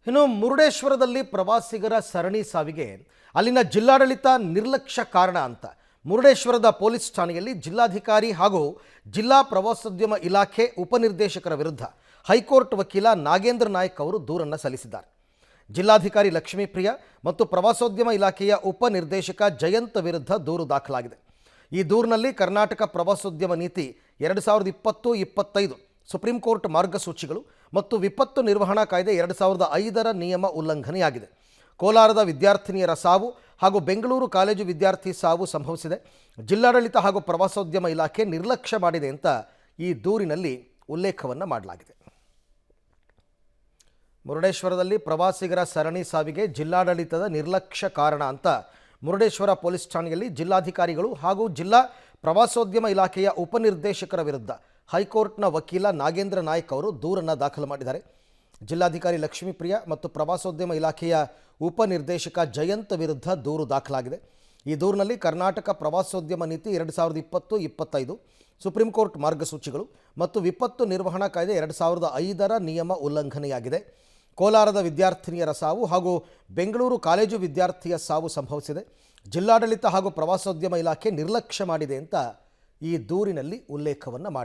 ಇನ್ನು ಮುರುಡೇಶ್ವರದಲ್ಲಿ ಪ್ರವಾಸಿಗರ ಸರಣಿ ಸಾವಿಗೆ ಅಲ್ಲಿನ ಜಿಲ್ಲಾಡಳಿತ ನಿರ್ಲಕ್ಷ್ಯ ಕಾರಣ ಅಂತ ಮುರುಡೇಶ್ವರದ ಪೊಲೀಸ್ ಠಾಣೆಯಲ್ಲಿ ಜಿಲ್ಲಾಧಿಕಾರಿ ಹಾಗೂ ಜಿಲ್ಲಾ ಪ್ರವಾಸೋದ್ಯಮ ಇಲಾಖೆ ಉಪನಿರ್ದೇಶಕರ ವಿರುದ್ಧ ಹೈಕೋರ್ಟ್ ವಕೀಲ ನಾಗೇಂದ್ರ ನಾಯ್ಕ್ ಅವರು ದೂರನ್ನು ಸಲ್ಲಿಸಿದ್ದಾರೆ. ಜಿಲ್ಲಾಧಿಕಾರಿ ಲಕ್ಷ್ಮೀಪ್ರಿಯ ಮತ್ತು ಪ್ರವಾಸೋದ್ಯಮ ಇಲಾಖೆಯ ಉಪನಿರ್ದೇಶಕ ಜಯಂತ್ ವಿರುದ್ಧ ದೂರು ದಾಖಲಾಗಿದೆ. ಈ ದೂರಿನಲ್ಲಿ ಕರ್ನಾಟಕ ಪ್ರವಾಸೋದ್ಯಮ ನೀತಿ 2020-25 ಸುಪ್ರೀಂ ಕೋರ್ಟ್ ಮಾರ್ಗಸೂಚಿಗಳು ಮತ್ತು ವಿಪತ್ತು ನಿರ್ವಹಣಾ ಕಾಯ್ದೆ 2005ರ ನಿಯಮ ಉಲ್ಲಂಘನೆಯಾಗಿದೆ. ಕೋಲಾರದ ವಿದ್ಯಾರ್ಥಿನಿಯರ ಸಾವು ಹಾಗೂ ಬೆಂಗಳೂರು ಕಾಲೇಜು ವಿದ್ಯಾರ್ಥಿ ಸಾವು ಸಂಭವಿಸಿದೆ. ಜಿಲ್ಲಾಡಳಿತ ಹಾಗೂ ಪ್ರವಾಸೋದ್ಯಮ ಇಲಾಖೆ ನಿರ್ಲಕ್ಷ್ಯ ಮಾಡಿದೆ ಅಂತ ಈ ದೂರಿನಲ್ಲಿ ಉಲ್ಲೇಖವನ್ನು ಮಾಡಲಾಗಿದೆ. ಮುರುಡೇಶ್ವರದಲ್ಲಿ ಪ್ರವಾಸಿಗರ ಸರಣಿ ಸಾವಿಗೆ ಜಿಲ್ಲಾಡಳಿತದ ನಿರ್ಲಕ್ಷ್ಯ ಕಾರಣ ಅಂತ ಮುರುಡೇಶ್ವರ ಪೊಲೀಸ್ ಠಾಣೆಯಲ್ಲಿ ಜಿಲ್ಲಾಧಿಕಾರಿಗಳು ಹಾಗೂ ಜಿಲ್ಲಾ ಪ್ರವಾಸೋದ್ಯಮ ಇಲಾಖೆಯ ಉಪನಿರ್ದೇಶಕರ ವಿರುದ್ಧ ಹೈಕೋರ್ಟ್ನ ವಕೀಲ ನಾಗೇಂದ್ರ ನಾಯ್ಕ್ ಅವರು ದೂರನ್ನು ದಾಖಲು ಮಾಡಿದ್ದಾರೆ. ಜಿಲ್ಲಾಧಿಕಾರಿ ಲಕ್ಷ್ಮೀಪ್ರಿಯ ಮತ್ತು ಪ್ರವಾಸೋದ್ಯಮ ಇಲಾಖೆಯ ಉಪನಿರ್ದೇಶಕ ಜಯಂತ್ ವಿರುದ್ಧ ದೂರು ದಾಖಲಾಗಿದೆ. ಈ ದೂರಿನಲ್ಲಿ ಕರ್ನಾಟಕ ಪ್ರವಾಸೋದ್ಯಮ ನೀತಿ 2020-25 ಸುಪ್ರೀಂ ಕೋರ್ಟ್ ಮಾರ್ಗಸೂಚಿಗಳು ಮತ್ತು ವಿಪತ್ತು ನಿರ್ವಹಣಾ ಕಾಯ್ದೆ 2005ರ ನಿಯಮ ಉಲ್ಲಂಘನೆಯಾಗಿದೆ. ಕೋಲಾರದ ವಿದ್ಯಾರ್ಥಿನಿಯರ ಸಾವು ಹಾಗೂ ಬೆಂಗಳೂರು ಕಾಲೇಜು ವಿದ್ಯಾರ್ಥಿಯ ಸಾವು ಸಂಭವಿಸಿದೆ. ಜಿಲ್ಲಾಡಳಿತ ಹಾಗೂ ಪ್ರವಾಸೋದ್ಯಮ ಇಲಾಖೆ ನಿರ್ಲಕ್ಷ್ಯ ಮಾಡಿದೆ ಅಂತ ಈ ದೂರಿನಲ್ಲಿ ಉಲ್ಲೇಖವನ್ನು ಮಾಡಲಾಗಿದೆ.